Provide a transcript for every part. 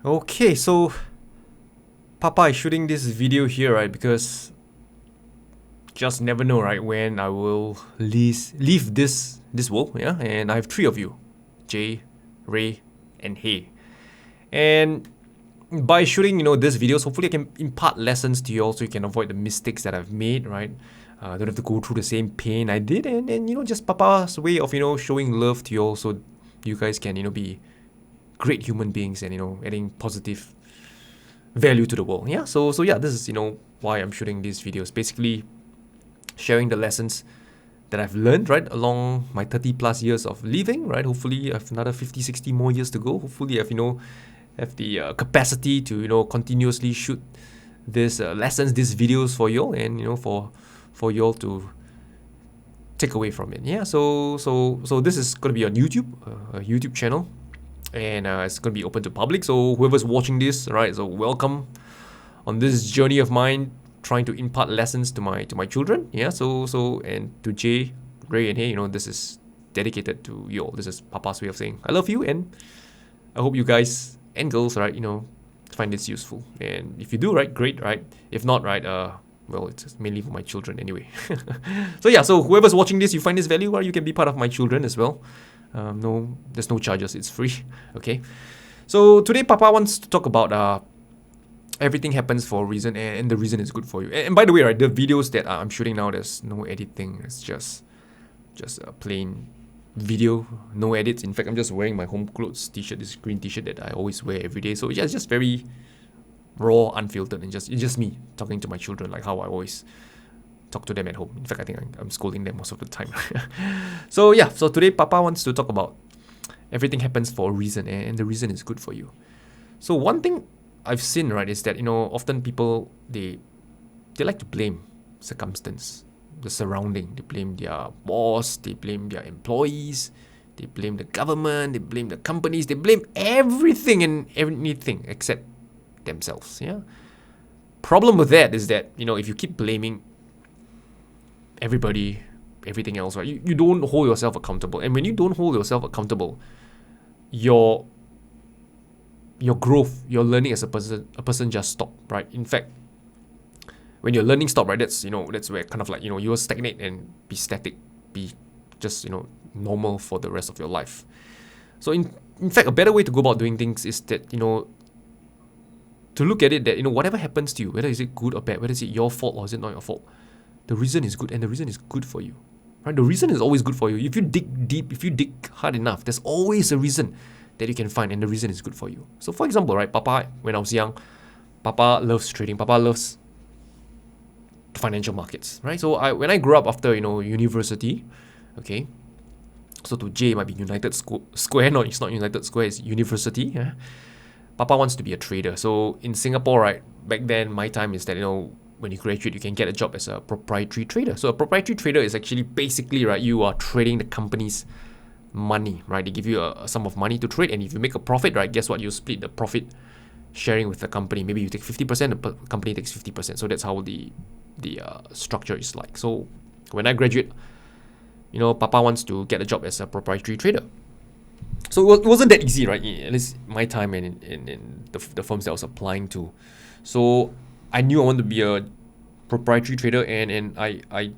Okay, so Papa is shooting this video here, right? Because just never know, right, when I will leave this world, yeah. And I have three of you, Jay, Ray, and Hey. And by shooting, this videos, hopefully I can impart lessons to you all, so you can avoid the mistakes that I've made, right? Don't have to go through the same pain I did, and just Papa's way of showing love to you all, so you guys can be great human beings and adding positive value to the world. Yeah. So yeah, this is why I'm shooting these videos. Basically, sharing the lessons that I've learned, right, along my 30 plus years of living, right? Hopefully, I have another 50, 60 more years to go. Hopefully, I've have the capacity to continuously shoot these lessons, these videos for you all, and for you all to take away from it. Yeah. So this is gonna be on YouTube, a YouTube channel, and it's gonna be open to public. So whoever's watching this, right? So welcome on this journey of mine, trying to impart lessons to my children. Yeah. So and to Jay, Ray, and Hey, this is dedicated to you all. This is Papa's way of saying I love you, and I hope you guys and girls, right, find this useful. And if you do, right, great, right? If not, right, well, it's mainly for my children anyway. So yeah, so whoever's watching this, you find this value, you can be part of my children as well. No, there's no charges. It's free. Okay. So today, Papa wants to talk about everything happens for a reason, and the reason is good for you. And by the way, right, the videos that I'm shooting now, there's no editing. It's just a plain video, no edits. In fact, I'm just wearing my home clothes t-shirt, this green t-shirt that I always wear every day. So yeah, it's just very raw, unfiltered, and it's just me talking to my children, like how I always talk to them at home. In fact, I think I'm scolding them most of the time. So yeah, so today Papa wants to talk about everything happens for a reason, and the reason is good for you. So one thing I've seen, right, is that often people they like to blame circumstance, the surrounding. They blame their boss, they blame their employees, they blame the government, they blame the companies, they blame everything and anything except themselves. Yeah. Problem with that is that if you keep blaming everybody, everything else, right, you don't hold yourself accountable. And when you don't hold yourself accountable, your growth, your learning as a person just stop, right? In fact, when your learning stop, right, that's where kind of like you will stagnate and be static, be just normal for the rest of your life. So in fact, a better way to go about doing things is that to look at it that whatever happens to you, whether is it good or bad, whether is it your fault or is it not your fault, the reason is good, and the reason is good for you, right? The reason is always good for you. If you dig deep, if you dig hard enough, there's always a reason that you can find, and the reason is good for you. So for example, right, Papa, when I was young, Papa loves trading. Papa loves financial markets, right? So when I grew up after university, okay, so to J, it might be United Square. No, it's not United Square, it's university. Yeah? Papa wants to be a trader. So in Singapore, right, back then my time is that when you graduate, you can get a job as a proprietary trader. So a proprietary trader is actually basically, right, you are trading the company's money, right? They give you a sum of money to trade, and if you make a profit, right, guess what? You split the profit sharing with the company. Maybe you take 50%, the company takes 50%. So that's how the structure is like. So when I graduate, Papa wants to get a job as a proprietary trader. So it wasn't that easy, right? At least my time and in the firms that I was applying to. So I knew I wanted to be a proprietary trader, and I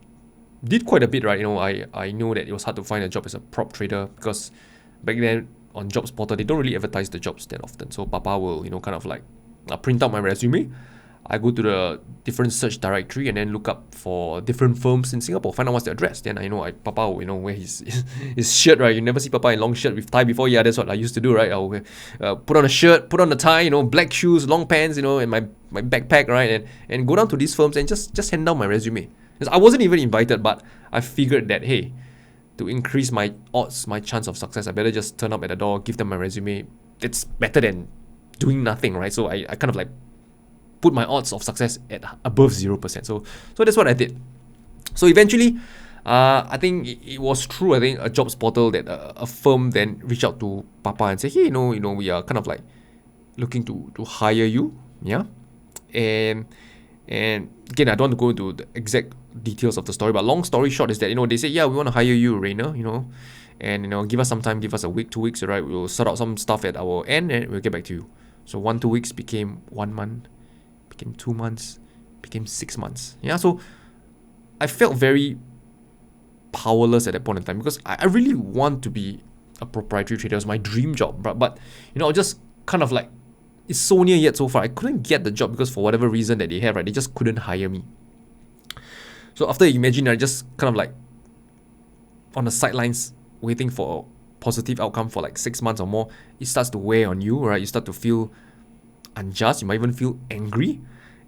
did quite a bit, right? I know that it was hard to find a job as a prop trader because back then on Jobs Portal, they don't really advertise the jobs that often. So Papa will, kind of like print out my resume. I go to the different search directory and then look up for different firms in Singapore, find out what's the address. Then Papa will, wear his shirt, right? You never see Papa in long shirt with tie before. Yeah, that's what I used to do, right? I'll put on a shirt, put on a tie, black shoes, long pants, and my backpack, right? And go down to these firms and just hand down my resume. Because I wasn't even invited, but I figured that, hey, to increase my odds, my chance of success, I better just turn up at the door, give them my resume. It's better than doing nothing, right? So I kind of like put my odds of success at above 0%. So that's what I did. So eventually, I think it was true. I think a jobs portal that a firm then reached out to Papa and said, hey, we are kind of like looking to hire you, yeah. And again, I don't want to go into the exact details of the story, but long story short is that they say, yeah, we want to hire you, Rainer, and give us some time, give us a week, 2 weeks, right? We'll sort out some stuff at our end and we'll get back to you. So 1-2 weeks became 1 month, became 2 months, became 6 months. Yeah, so I felt very powerless at that point in time because I really want to be a proprietary trader. It was my dream job, but I just kind of like, it's so near yet so far. I couldn't get the job because for whatever reason that they have, right, they just couldn't hire me. So after you imagine, I just kind of like on the sidelines waiting for a positive outcome for like 6 months or more, it starts to weigh on you, right? You start to feel unjust. You might even feel angry.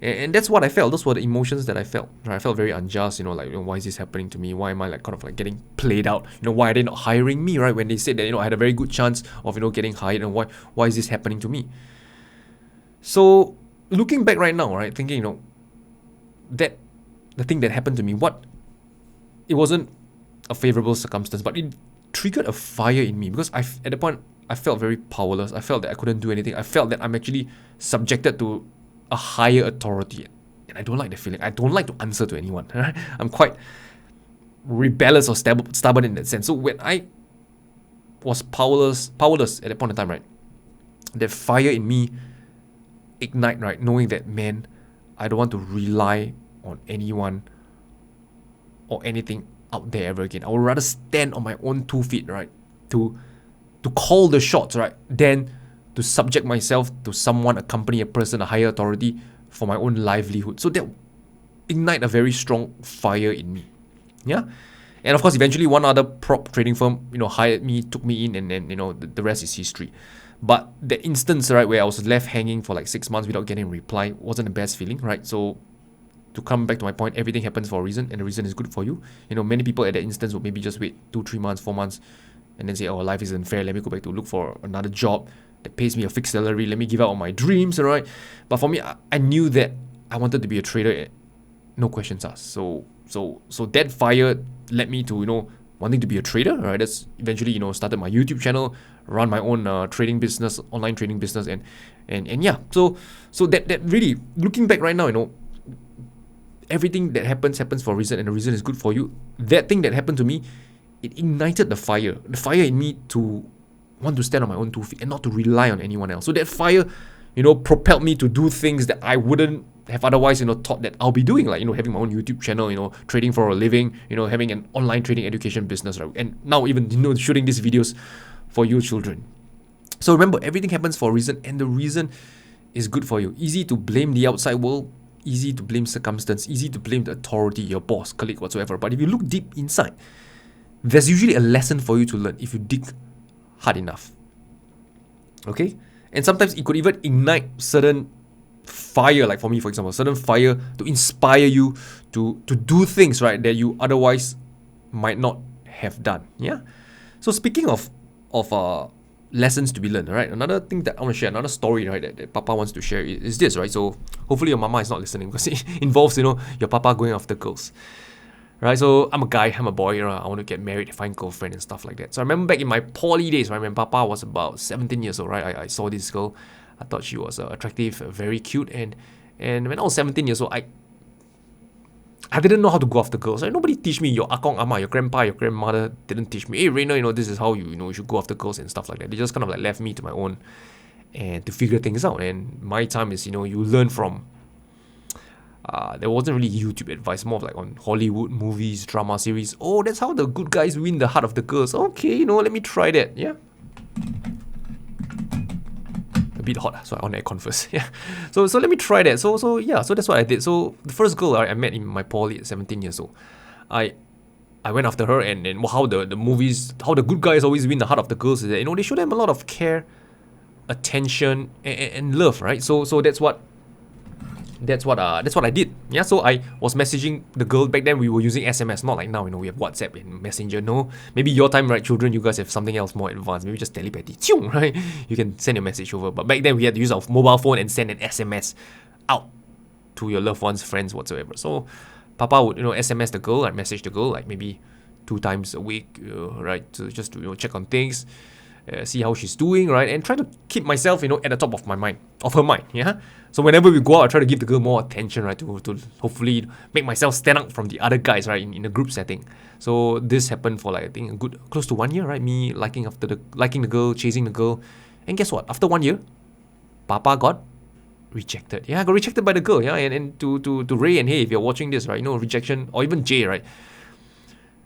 And that's what I felt. Those were the emotions that I felt. Right? I felt very unjust, why is this happening to me? Why am I like kind of like getting played out? Why are they not hiring me, right? When they said that, I had a very good chance of, getting hired, and why is this happening to me? So looking back right now, right, thinking, that the thing that happened to me, it wasn't a favorable circumstance, but it triggered a fire in me because at the point I felt very powerless. I felt that I couldn't do anything. I felt that I'm actually subjected to a higher authority, and I don't like the feeling. I don't like to answer to anyone. Right? I'm quite rebellious or stubborn in that sense. So when I was powerless at that point in time, right, that fire in me ignite, right, knowing that, man, I don't want to rely on anyone or anything out there ever again. I would rather stand on my own 2 feet, right, to call the shots, right, than to subject myself to someone, a company, a person, a higher authority for my own livelihood. So that ignite a very strong fire in me. Yeah. And of course, eventually one other prop trading firm, hired me, took me in, and then, the rest is history. But the instance, right, where I was left hanging for like 6 months without getting a reply wasn't the best feeling, right? So to come back to my point, everything happens for a reason, and the reason is good for you. Many people at that instance would maybe just wait 2-3 months, 4 months, and then say, oh, life isn't fair. Let me go back to look for another job that pays me a fixed salary. Let me give up on my dreams, right? But for me, I knew that I wanted to be a trader, no questions asked. So that fire led me to, wanting to be a trader, right? That's eventually, started my YouTube channel, run my own trading business, online trading business, and yeah. So that really, looking back right now, everything that happens for a reason, and the reason is good for you. That thing that happened to me, it ignited the fire in me to want to stand on my own 2 feet and not to rely on anyone else. So that fire, propelled me to do things that I wouldn't have otherwise, thought that I'll be doing, like, having my own YouTube channel, trading for a living, having an online trading education business, right? And now even, shooting these videos for you children. So remember, everything happens for a reason, and the reason is good for you. Easy to blame the outside world, easy to blame circumstance, easy to blame the authority, your boss, colleague, whatsoever. But if you look deep inside, there's usually a lesson for you to learn if you dig hard enough. Okay? And sometimes it could even ignite certain fire, like for me, for example, certain fire to inspire you to do things, right, that you otherwise might not have done. Yeah? So speaking of lessons to be learned, right? Another thing that I want to share, another story, right, that Papa wants to share is this, right? So hopefully your mama is not listening because it involves, your Papa going after girls. Right, so I'm a guy, I'm a boy, I want to get married, find girlfriend and stuff like that. So I remember back in my poly days, right, when Papa was about 17 years old, right, I saw this girl. I thought she was attractive, very cute, and when I was 17 years old, I didn't know how to go after girls. Right? Nobody teach me. Your akong, ama, your grandpa, your grandmother didn't teach me. Hey, Rainer, this is how you should go after girls and stuff like that. They just kind of like left me to my own and to figure things out. And my time is, you learn from. There wasn't really YouTube advice, more of like on Hollywood movies, drama series. Oh, that's how the good guys win the heart of the girls. Okay, let me try that. Yeah. A bit hot, so I on aircon first. Yeah. So let me try that. So yeah, so that's what I did. So the first girl I met in my poly at 17 years old, I went after her, and how the movies, how the good guys always win the heart of the girls is that, they show them a lot of care, attention, and love, right? So that's what I did. Yeah, so I was messaging the girl. Back then we were using SMS, not like now, we have WhatsApp and Messenger. No, maybe your time, right, children, you guys have something else more advanced. Maybe just telepathy, right? You can send a message over. But back then we had to use our mobile phone and send an SMS out to your loved ones, friends, whatsoever. So Papa would, SMS the girl, message the girl like maybe 2 times a week, right? So just to check on things. See how she's doing, right? And try to keep myself, at the top of her mind, yeah? So whenever we go out, I try to give the girl more attention, right? To hopefully make myself stand out from the other guys, right? In a group setting. So this happened for like, I think, close to 1 year, right? Me liking the girl, chasing the girl. And guess what? After 1 year, Papa got rejected. Yeah, I got rejected by the girl. Yeah, and to Ray and Hey, if you're watching this, right, you know, rejection, or even Jay, right,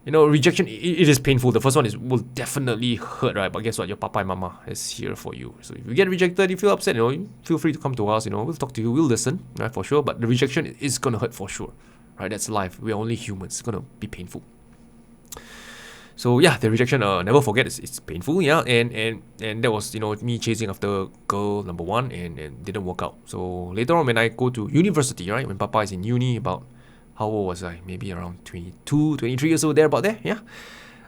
you know, rejection, it is painful. The first one will definitely hurt, right? But guess what? Your papa and mama is here for you. So if you get rejected, you feel upset, you know, feel free to come to us, you know, we'll talk to you, we'll listen, right, for sure. But the rejection is gonna hurt for sure, right? That's life. We're only humans. It's gonna be painful. So yeah, the rejection, never forget, it's painful, yeah, and that was, you know, me chasing after girl number one, and didn't work out. So later on, when I go to university, right, when Papa is in uni, about, how old was I? Maybe around 22, 23 years old, there, about there, yeah.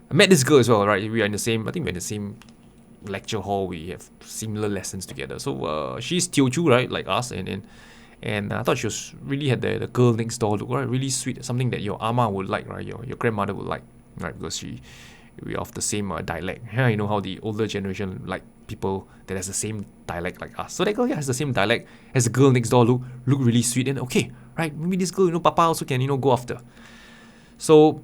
I met this girl as well, right? We are in the same, I think we're in the same lecture hall. We have similar lessons together. So she's Teochew, right, like us, and I thought she was really had the girl next door look, right? Really sweet, something that your ama would like, right? Your grandmother would like, right? Because we are of the same dialect. Yeah, you know how the older generation like people that has the same dialect like us. So that girl, yeah, has the same dialect as the girl next door, look really sweet, and okay, right? Maybe this girl, you know, Papa also can, you know, go after. So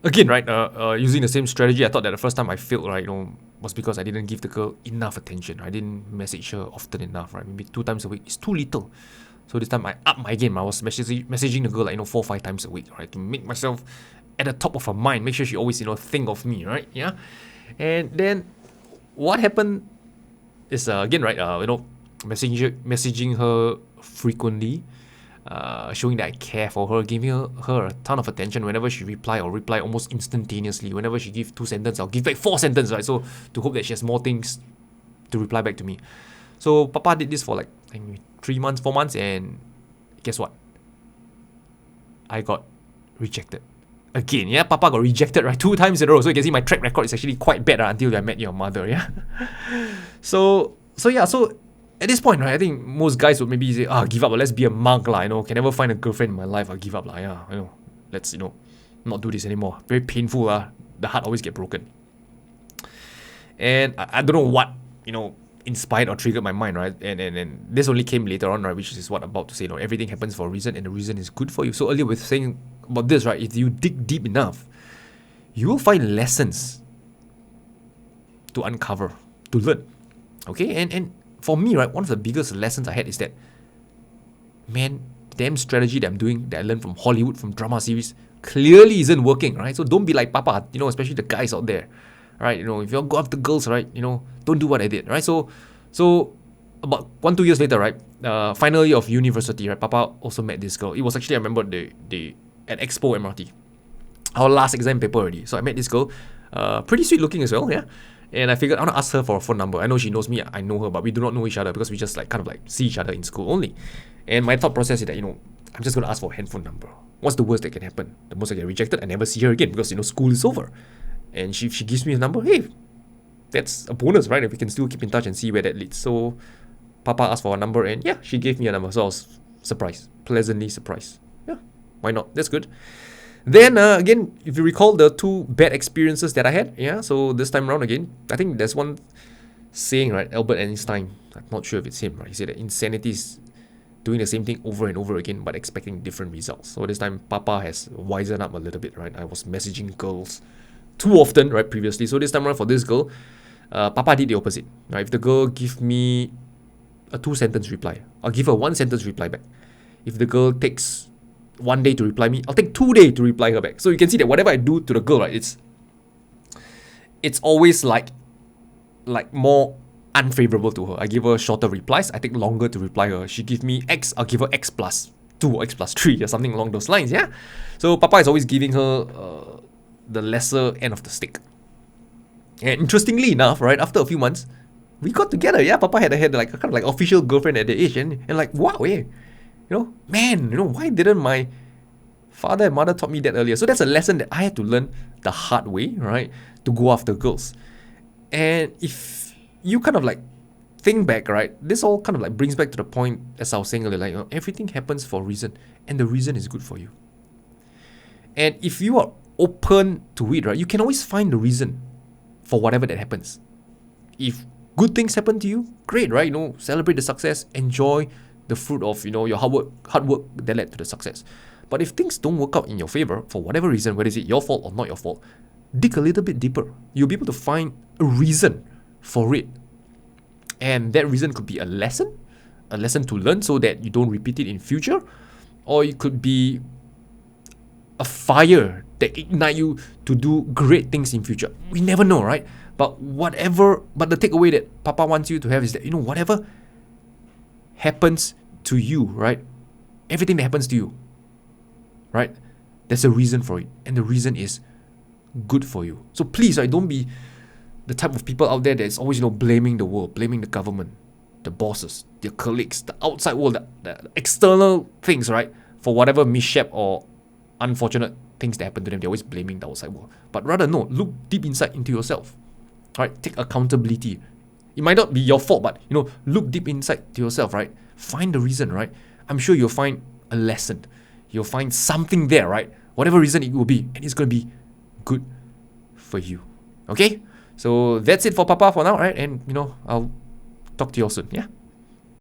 again, right, using the same strategy, I thought that the first time I failed, right, you know, was because I didn't give the girl enough attention. I didn't message her often enough, right? Maybe 2 times a week. It's too little. So this time I upped my game. I was messaging the girl like, you know, 4-5 times a week, right, to make myself at the top of her mind, make sure she always, you know, think of me, right? Yeah. And then what happened is again, right, you know, messaging her frequently, showing that I care for her, giving her a ton of attention whenever she reply almost instantaneously. Whenever she give 2 sentences, I'll give back 4 sentences, right? So to hope that she has more things to reply back to me. So Papa did this for like, I think, 3 months, 4 months, and guess what? I got rejected. Again, yeah, Papa got rejected, right, 2 times in a row. So you can see my track record is actually quite bad, until I met your mother, yeah. So at this point, right, I think most guys would maybe say, give up, let's be a monk, you know, can never find a girlfriend in my life, I'll give up, yeah, you know, let's, you know, not do this anymore. Very painful, the heart always get broken. And I don't know what, you know, inspired or triggered my mind, right? And this only came later on, right? Which is what I'm about to say. You know, everything happens for a reason, and the reason is good for you. So earlier we were saying about this, right? If you dig deep enough, you will find lessons to uncover, to learn. Okay? And for me, right, one of the biggest lessons I had is that, man, the damn strategy that I'm doing, that I learned from Hollywood, from drama series, clearly isn't working, right? So don't be like Papa, you know, especially the guys out there. Right, you know, if you go after girls, right, you know, don't do what I did, right? So about 1-2 years later, right, final year of university, right, Papa also met this girl. It was actually, I remember, the at Expo MRT, our last exam paper already. So I met this girl, pretty sweet looking as well, yeah. And I figured I want to ask her for a phone number. I know she knows me, I know her, but we do not know each other because we just like kind of like see each other in school only. And my thought process is that, you know, I'm just gonna ask for a handphone number. What's the worst that can happen? The most I get rejected, I never see her again because, you know, school is over. And if she gives me a number, hey, that's a bonus, right? If we can still keep in touch and see where that leads. So Papa asked for a number, and yeah, she gave me a number. So I was surprised, pleasantly surprised. Yeah, why not? That's good. Then again, if you recall the 2 bad experiences that I had, yeah, so this time around again, I think there's one saying, right, Albert Einstein, I'm not sure if it's him, right? He said that insanity is doing the same thing over and over again but expecting different results. So this time Papa has wisened up a little bit, right? I was messaging girls too often, right, previously. So this time around for this girl, Papa did the opposite, right? If the girl give me a 2-sentence reply, I'll give her 1-sentence reply back. If the girl takes 1 day to reply me, I'll take 2 days to reply her back. So you can see that whatever I do to the girl, right, it's always like more unfavorable to her. I give her shorter replies, I take longer to reply her. She give me X, I'll give her X plus 2 or X plus 3 or something along those lines, yeah? So Papa is always giving her the lesser end of the stick. And interestingly enough, right, after a few months, we got together. Yeah, Papa had like a kind of like official girlfriend at the age, and like, wow, you know, man, you know, why didn't my father and mother taught me that earlier? So that's a lesson that I had to learn the hard way, right, to go after girls. And if you kind of like think back, right, this all kind of like brings back to the point, as I was saying earlier, like, you know, everything happens for a reason, and the reason is good for you. And if you are open to it, right, you can always find the reason for whatever that happens. If good things happen to you, great, right? You know, celebrate the success, enjoy the fruit of, you know, your hard work that led to the success. But if things don't work out in your favor for whatever reason, whether it's your fault or not your fault, dig a little bit deeper. You'll be able to find a reason for it. And that reason could be a lesson to learn so that you don't repeat it in future, or it could be a fire that ignite you to do great things in future. We never know, right? But the takeaway that Papa wants you to have is that, whatever happens to you, right? Everything that happens to you, right? There's a reason for it. And the reason is good for you. So please, right, don't be the type of people out there that's always, blaming the world, blaming the government, the bosses, their colleagues, the outside world, the external things, right? For whatever mishap or unfortunate things that happen to them, they're always blaming the outside world. But rather, no, look deep inside into yourself, right? Take accountability. It might not be your fault, but, look deep inside to yourself, right? Find the reason, right? I'm sure you'll find a lesson. You'll find something there, right? Whatever reason it will be, and it's going to be good for you. Okay? So that's it for Papa for now, right? And, I'll talk to you all soon. Yeah?